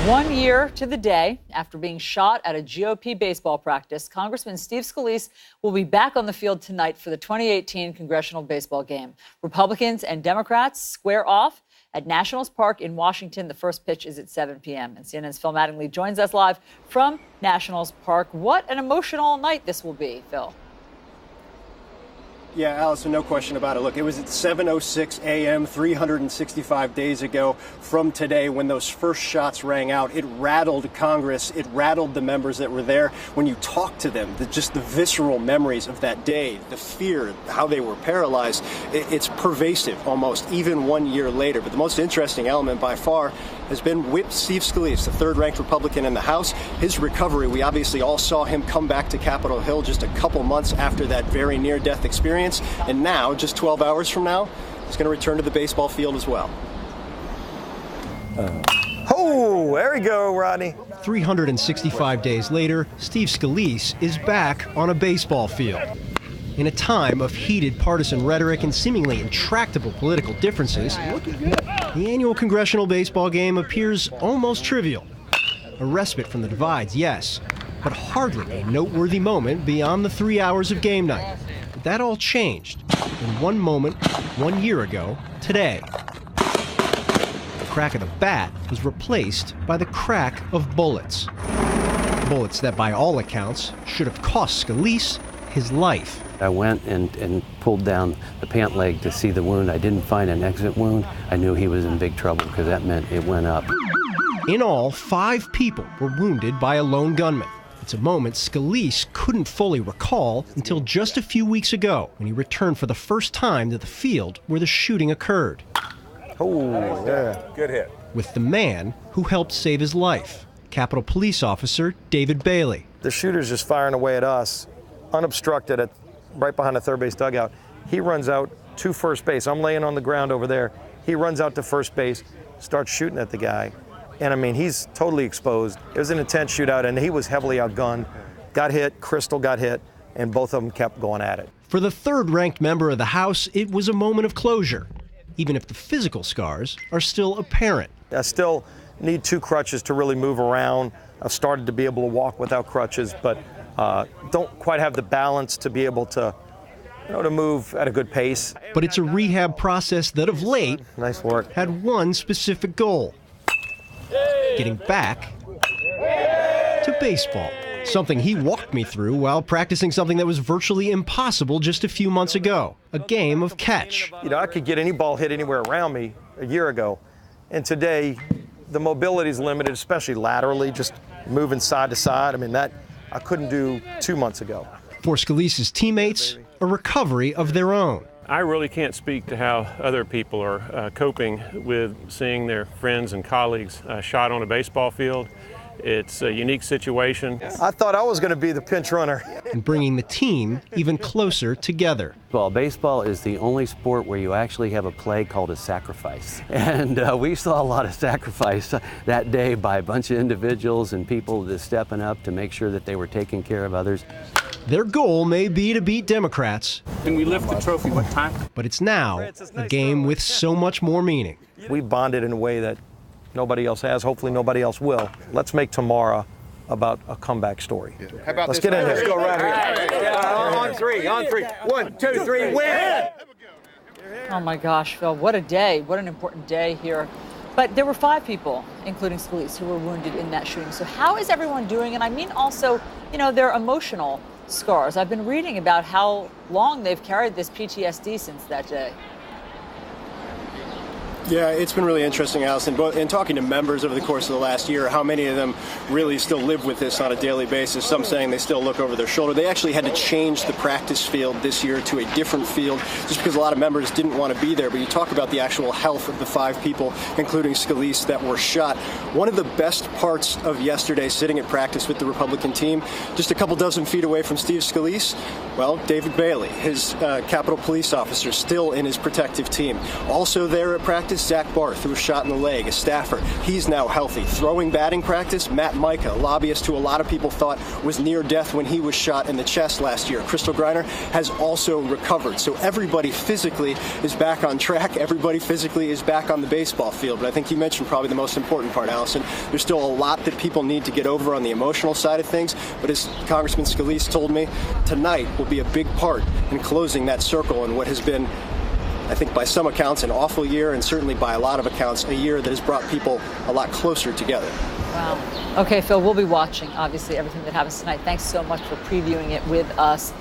1 year to the day after being shot at a GOP baseball practice, Congressman Steve Scalise will be back on the field tonight for the 2018 congressional baseball game. Republicans and Democrats square off at Nationals Park in Washington. The first pitch is at 7 p.m. And CNN's Phil Mattingly joins us live from Nationals Park. What an emotional night this will be, Phil. Yeah, Allison, no question about it. Look, it was at 7:06 a.m. 365 days ago from today when those first shots rang out. It rattled Congress. It rattled the members that were there. When you talk to them, just the visceral memories of that day, the fear, how they were paralyzed, it's pervasive almost even 1 year later. But the most interesting element by far has been with Steve Scalise, the third-ranked Republican in the House. His recovery, we obviously all saw him come back to Capitol Hill just a couple months after that very near-death experience. And now, just 12 hours from now, he's going to return to the baseball field as well. Oh, there we go, Rodney. 365 days later, Steve Scalise is back on a baseball field. In a time of heated partisan rhetoric and seemingly intractable political differences, the annual congressional baseball game appears almost trivial. A respite from the divides, yes, but hardly a noteworthy moment beyond the 3 hours of game night. But that all changed in one moment 1 year ago today. The crack of the bat was replaced by the crack of bullets. Bullets that, by all accounts, should have cost Scalise his life. I went and pulled down the pant leg to see the wound. I didn't find an exit wound. I knew he was in big trouble because that meant it went up. In all, 5 people were wounded by a lone gunman. It's a moment Scalise couldn't fully recall until just a few weeks ago when he returned for the first time to the field where the shooting occurred. Oh, yeah. Good hit. With the man who helped save his life, Capitol Police Officer David Bailey. The shooter's just firing away at us, unobstructed, right behind the third base dugout. He runs out to first base. I'm laying on the ground over there. He runs out to first base, starts shooting at the guy. And I mean, he's totally exposed. It was an intense shootout, and he was heavily outgunned. Got hit, Crystal got hit, and both of them kept going at it. For the third-ranked member of the House, it was a moment of closure, even if the physical scars are still apparent. I still need 2 crutches to really move around. I've started to be able to walk without crutches, but don't quite have the balance to be able to, to move at a good pace. But it's a rehab process that of late nice work. Had one specific goal: getting back to baseball. Something he walked me through while practicing something that was virtually impossible just a few months ago, a game of catch. I could get any ball hit anywhere around me a year ago, and today the mobility is limited, especially laterally, just moving side to side. I mean, that I couldn't do 2 months ago. For Scalise's teammates, a recovery of their own. I really can't speak to how other people are coping with seeing their friends and colleagues shot on a baseball field. It's a unique situation. I thought I was going to be the pinch runner. And bringing the team even closer together. Well, baseball is the only sport where you actually have a play called a sacrifice. And we saw a lot of sacrifice that day by a bunch of individuals and people just stepping up to make sure that they were taking care of others. Their goal may be to beat Democrats. When we lift the trophy, what time? But it's now a game with so much more meaning. We bonded in a way that nobody else has. Hopefully nobody else will. Let's make tomorrow about a comeback story. How about Let's get in here. Let's go right here. On three. 1, 2, 3, win! Oh my gosh, Phil, what a day. What an important day here. But there were 5 people, including Scalise, who were wounded in that shooting. So how is everyone doing? And I mean also, their emotional scars. I've been reading about how long they've carried this PTSD since that day. Yeah, it's been really interesting, Allison. In talking to members over the course of the last year, how many of them really still live with this on a daily basis. Some saying they still look over their shoulder. They actually had to change the practice field this year to a different field just because a lot of members didn't want to be there. But you talk about the actual health of the 5 people, including Scalise, that were shot. One of the best parts of yesterday, sitting at practice with the Republican team, just a couple dozen feet away from Steve Scalise, well, David Bailey, his Capitol Police officer, still in his protective team. Also there at practice, Zach Barth, who was shot in the leg, a staffer. He's now healthy. Throwing batting practice, Matt Micah, a lobbyist who a lot of people thought was near death when he was shot in the chest last year. Crystal Griner has also recovered. So everybody physically is back on track. Everybody physically is back on the baseball field. But I think you mentioned probably the most important part, Allison. There's still a lot that people need to get over on the emotional side of things. But as Congressman Scalise told me, tonight will be a big part in closing that circle in what has been, I think by some accounts, an awful year, and certainly by a lot of accounts, a year that has brought people a lot closer together. Wow. Okay, Phil, we'll be watching, obviously, everything that happens tonight. Thanks so much for previewing it with us.